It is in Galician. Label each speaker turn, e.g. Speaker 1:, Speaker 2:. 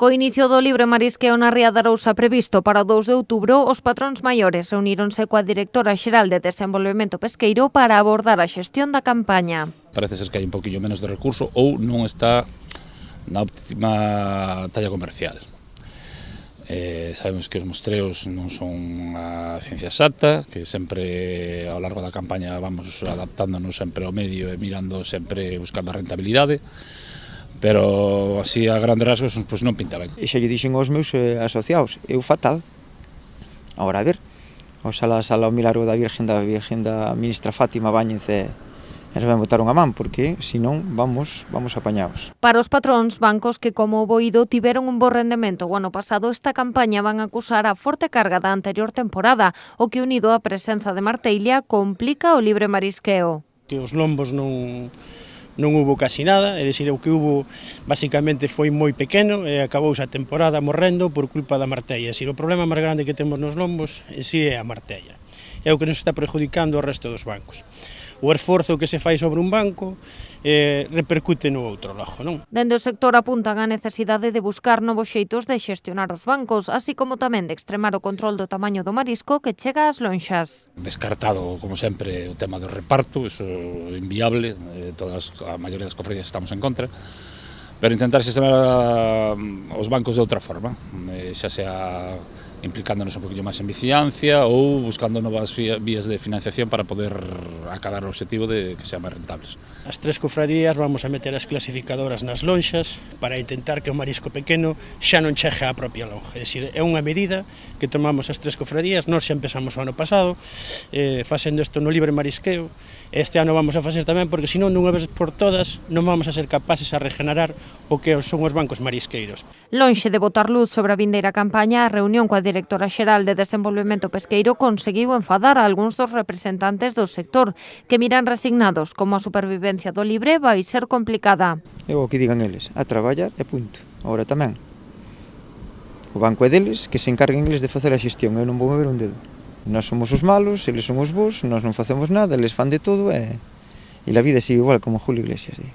Speaker 1: Co inicio do libre marisqueo na Ría de Arousa previsto para o 2 de outubro, os patróns maiores reuníronse coa directora xeral de Desenvolvemento Pesqueiro para abordar a xestión da campaña.
Speaker 2: Parece ser que hai un poquinho menos de recurso ou non está na óptima talla comercial. Sabemos que os mostreos non son a ciencia exacta, que sempre ao largo da campaña vamos adaptándonos sempre ao medio e mirando sempre buscando a rentabilidade, pero así a grandes rasgos pois non pinta ben.
Speaker 3: E xa lle dixen aos meus asociados, eu fatal. Agora a ver, oxalá o milagro da Virgen da ministra Fátima Báñez e nos van botar unha man, porque senón vamos apañados.
Speaker 1: Para os patróns, bancos que como o Boído tiveron un bo rendemento o ano pasado, esta campaña van a acusar a forte carga da anterior temporada, o que unido á presenza de marteilla complica o libre marisqueo.
Speaker 4: Que os lombos non hubo casi nada, é dicir, o que hubo basicamente foi moi pequeno e acabouse a temporada morrendo por culpa da martella. É dicir, o problema máis grande que temos nos lombos en si é a martella. É o que nos está prejudicando ao resto dos bancos. O esforzo que se fai sobre un banco repercute no outro logo, non?
Speaker 1: Dende o sector apuntan a necesidade de buscar novos xeitos de xestionar os bancos, así como tamén de extremar o control do tamaño do marisco que chega ás lonxas.
Speaker 2: Descartado, como sempre, o tema do reparto, iso é inviable, a maioría das cofradías estamos en contra, pero intentar xestionar os bancos de outra forma, xa sea implicándonos un poquinho máis en vigilancia ou buscando novas vías de financiación para poder acabar o objetivo de que sean máis rentables.
Speaker 4: As tres cofradías vamos a meter as clasificadoras nas lonxas para intentar que o marisco pequeno xa non chegue á propia lonxa. É dicir, é unha medida que tomamos as tres cofradías, nós xa empezamos o ano pasado facendo isto no libre marisqueo. Este ano vamos a facer tamén porque senón dunha vez por todas non vamos a ser capaces a regenerar o que son os bancos marisqueiros.
Speaker 1: Lonxe de botar luz sobre a vindeira campaña, a reunión coa directora xeral de Desenvolvemento Pesqueiro conseguiu enfadar a algúns dos representantes do sector, que miran resignados como a supervivencia do libre vai ser complicada.
Speaker 3: É o que digan eles, a traballar e punto. Agora tamén, o banco é deles, que se encarguen eles de facer a xestión, eu non vou mover un dedo. Nós somos os malos, eles son os bons, nós non facemos nada, eles fan de todo e a vida sigue igual, como Julio Iglesias di.